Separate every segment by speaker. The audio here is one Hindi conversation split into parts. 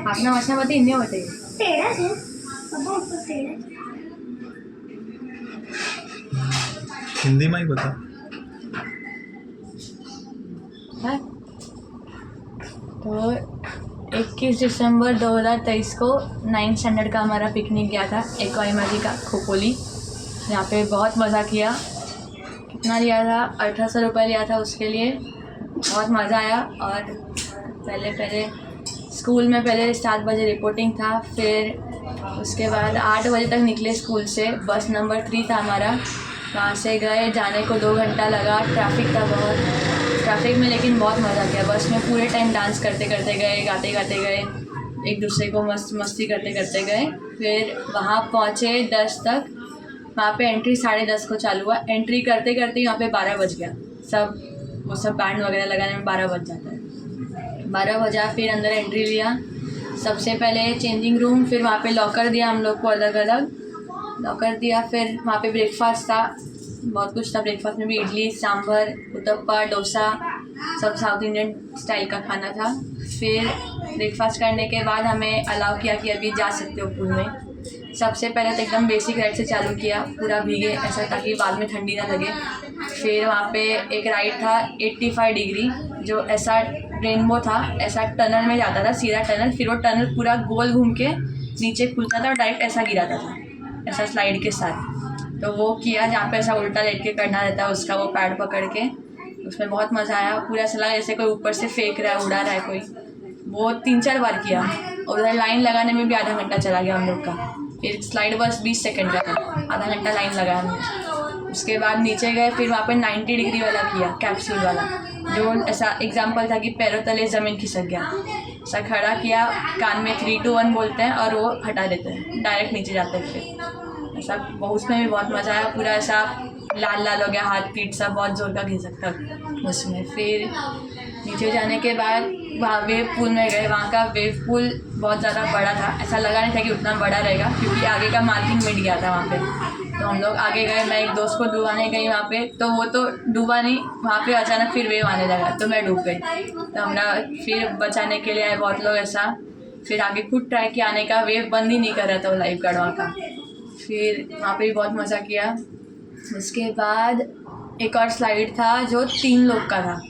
Speaker 1: आपने मछली बताई इन्हें बताइए
Speaker 2: हिंदी में ही बता।
Speaker 1: तो 21 दिसंबर 2023 को 9th स्टैंडर्ड का हमारा पिकनिक गया था एक्वाइमाजी का खोपोली। यहाँ पे बहुत मज़ा किया। कितना लिया था? 1800 रुपये लिया था उसके लिए। बहुत मज़ा आया। और पहले स्कूल में पहले 7 बजे रिपोर्टिंग था, फिर उसके बाद 8 बजे तक निकले स्कूल से। बस नंबर 3 था हमारा। वहाँ से गए, जाने को 2 घंटा लगा। ट्रैफिक था बहुत, ट्रैफिक में, लेकिन बहुत मज़ा किया। बस में पूरे टाइम डांस करते करते गए, गाते गाते गए, एक दूसरे को मस्ती करते करते गए। फिर वहाँ पहुँचे 10 तक। वहाँ पे एंट्री 10:30 को चालू हुआ। एंट्री करते करते वहाँ पे 12 बज गया। वो सब बैंड वगैरह लगाने में 12 बज जाता है। 12 बजा, फिर अंदर एंट्री लिया। सबसे पहले चेंजिंग रूम, फिर वहाँ पे लॉकर दिया हम लोग को, अलग अलग लॉकर दिया। फिर वहाँ पे ब्रेकफास्ट था, बहुत कुछ था। ब्रेकफास्ट में भी इडली, सांभर, उत्तपा, डोसा, सब साउथ इंडियन स्टाइल का खाना था। फिर ब्रेकफास्ट करने के बाद हमें अलाउ किया कि अभी जा सकते हो पूल में। सबसे पहले तो एकदम बेसिक राइड से चालू किया, पूरा भीगे ऐसा ताकि बाद में ठंडी ना लगे। फिर वहाँ पे एक राइड था 85 डिग्री, जो ऐसा रेनबो था, ऐसा टनल में जाता था, सीधा टनल। फिर वो टनल पूरा गोल घूम के नीचे खुलता था और डायरेक्ट ऐसा गिराता था, ऐसा स्लाइड के साथ। तो वो किया, जहाँ पे ऐसा उल्टा लेट के करना रहता है उसका, वो पैड पकड़ के। उसमें बहुत मज़ा आया। पूरा ऐसा लगा जैसे कोई ऊपर से फेंक रहा है, उड़ा रहा है कोई। वो 3-4 बार किया। और उधर लाइन लगाने में भी आधा घंटा चला गया हम लोग का। फिर स्लाइड बस 20 सेकंड का था, आधा घंटा लाइन लगाया हमने। उसके बाद नीचे गए, फिर वहाँ पे 90 डिग्री वाला किया, कैप्सूल वाला, जो ऐसा एग्जाम्पल था कि पैरों तले ज़मीन खिसक गया। ऐसा खड़ा किया, कान में 3, 2, 1 बोलते हैं और वो हटा देते हैं, डायरेक्ट नीचे जाते हैं। फिर ऐसा उसमें भी बहुत मज़ा आया। पूरा ऐसा लाल लाल हो गया, हाथ पीठ सब, बहुत ज़ोर का खिसक था उसमें। फिर नीचे जाने के बाद वहाँ वेव पूल में गए। वहाँ का वेव पूल बहुत ज़्यादा बड़ा था, ऐसा लगा नहीं था कि उतना बड़ा रहेगा, क्योंकि आगे का मार्किंग मिट गया था वहाँ पे। तो हम लोग आगे गए, मैं एक दोस्त को डुबाने गई वहाँ पे, तो वो तो डूबा नहीं। वहाँ पे अचानक फिर वेव आने लगा तो मैं डूब गई। तो हमरा फिर बचाने के लिए आए बहुत लोग ऐसा। फिर आगे खुद ट्राई किया आने का, वेव बंद ही नहीं कर रहा था वो लाइफ गार्ड वहाँ का। फिर वहाँ पे भी बहुत मज़ा किया। उसके बाद एक और स्लाइड था जो 3 लोग का था।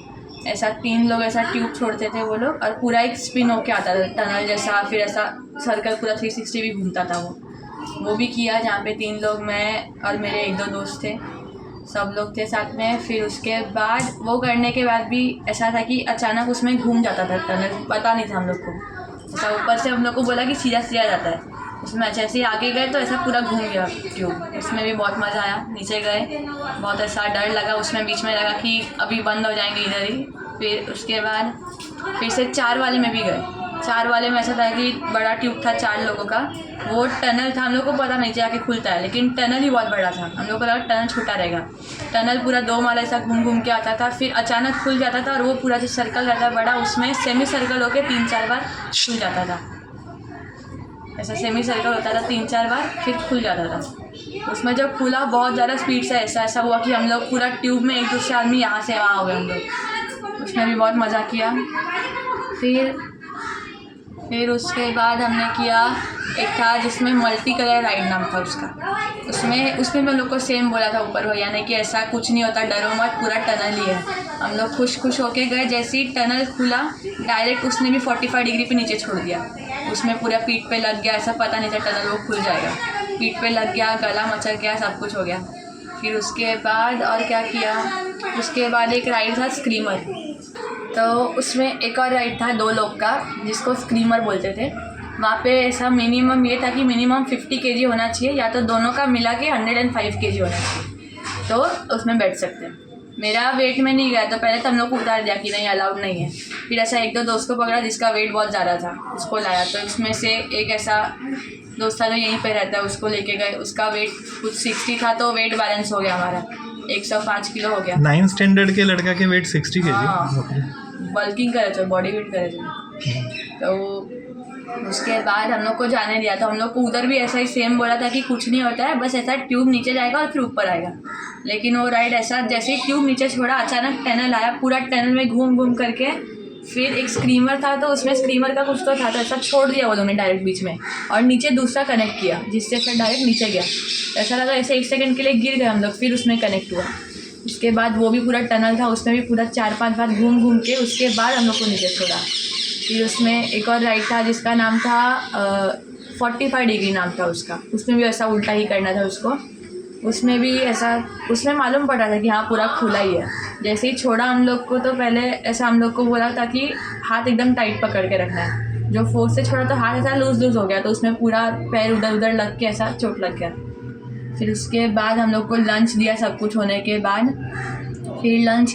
Speaker 1: ऐसा 3 लोग ऐसा ट्यूब छोड़ते थे वो लोग, और पूरा एक स्पिन होके आता था टनल जैसा, फिर ऐसा सर्कल पूरा 360 भी घूमता था वो भी किया, जहाँ पे 3 लोग, मैं और मेरे 1-2 दोस्त थे, सब लोग थे साथ में। फिर उसके बाद वो करने के बाद भी ऐसा था कि अचानक उसमें घूम जाता था टनल, पता नहीं था हम लोग को। ऐसा ऊपर से हम लोग को बोला कि सीधा सीधा जाता है उसमें। अच्छा, ऐसे ही आगे गए तो ऐसा पूरा घूम गया ट्यूब। उसमें भी बहुत मज़ा आया। नीचे गए, बहुत ऐसा डर लगा उसमें, बीच में लगा कि अभी बंद हो जाएंगे इधर ही। फिर उसके बाद फिर से 4 वाले में भी गए। 4 वाले में ऐसा था कि बड़ा ट्यूब था 4 लोगों का। वो टनल था, हम लोग को पता नहीं चला कि खुलता है, लेकिन टनल ही बहुत बड़ा था। हम लोग को लगा टनल छोटा रहेगा। टनल पूरा 2 माला ऐसा घूम घूम के आता था, फिर अचानक खुल जाता था। और वो पूरा जो सर्कल रहता है बड़ा, उसमें सेमी सर्कल होकर 3-4 बार खुल जाता था। ऐसा सेमी सर्कल होता था 3-4 बार, फिर खुल जाता था। उसमें जब खुला बहुत ज़्यादा स्पीड से ऐसा हुआ कि हम लोग पूरा ट्यूब में एक दूसरे आदमी यहाँ से वहाँ हो गए हम लोग। उसमें भी बहुत मज़ा किया। फिर उसके बाद हमने किया, एक था जिसमें मल्टी कलर राइड नाम था उसका। उसमें हम लोग को सेम बोला था ऊपर भैया ने कि ऐसा कुछ नहीं होता, डरो मत, पूरा टनल ही है। हम लोग खुश होके गए। जैसे ही टनल खुला, डायरेक्ट उसने भी 45 डिग्री पे नीचे छोड़ दिया। उसमें पूरा पीठ पे लग गया, ऐसा पता नहीं था टनल वो खुल जाएगा। पीठ पे लग गया, गला मचक गया, सब कुछ हो गया। फिर उसके बाद और क्या किया, उसके बाद एक राइड था स्क्रीमर। तो उसमें एक और राइड था 2 लोग का, जिसको स्क्रीमर बोलते थे। वहाँ पे ऐसा मिनिमम ये था कि मिनिमम 50 kg होना चाहिए, या तो दोनों का मिला के 105 kg होना चाहिए, तो उसमें बैठ सकते हैं। मेरा वेट में नहीं गया, तो पहले तो हम लोग को उतार दिया कि नहीं, अलाउड नहीं है। फिर ऐसा 1-2 दोस्त को पकड़ा जिसका वेट बहुत ज़्यादा था, उसको लाया। तो उसमें से एक ऐसा दोस्त था जो यहीं पे रहता है, उसको लेके गए। उसका वेट कुछ 60 था, तो वेट बैलेंस हो गया हमारा, 105 किलो हो गया।
Speaker 2: 9th स्टैंडर्ड के लड़का के वेट 60 kg।
Speaker 1: हाँ, बल्किंग करे थे, बॉडी वेट करे थे। तो उसके बाद हम लोग को जाने दिया। तो हम लोग को उधर भी ऐसा ही सेम बोला था कि कुछ नहीं होता है, बस ऐसा ट्यूब नीचे जाएगा और फिर ऊपर आएगा। लेकिन वो राइड ऐसा, जैसे ही ट्यूब नीचे छोड़ा, अचानक टनल आया, पूरा टनल में घूम घूम करके फिर एक स्क्रीमर था, तो उसमें स्क्रीमर का कुछ तो था, तो ऐसा छोड़ दिया वो लोगों ने डायरेक्ट बीच में, और नीचे दूसरा कनेक्ट किया, जिससे ऐसा डायरेक्ट नीचे गया। ऐसा लगा ऐसे 1 सेकंड के लिए गिर गए हम लोग, फिर उसमें कनेक्ट हुआ। उसके बाद वो भी पूरा टनल था, उसमें भी पूरा 4-5 बार घूम के उसके बाद हम लोग को नीचे छोड़ा। फिर उसमें एक और राइड था जिसका नाम था 45 डिग्री नाम था उसका, उसमें भी ऐसा उल्टा ही करना था उसको। उसमें भी ऐसा, उसमें मालूम पड़ा था कि हाँ पूरा खुला ही है। जैसे ही छोड़ा हम लोग को, तो पहले ऐसा हम लोग को बोला था कि हाथ एकदम टाइट पकड़ के रखना है। जो फोर्स से छोड़ा तो हाथ ऐसा लूज़ हो गया, तो उसमें पूरा पैर उधर उधर लग के ऐसा चोट लग गया। फिर उसके बाद हम लोग को लंच दिया सब कुछ होने के बाद। फिर लंच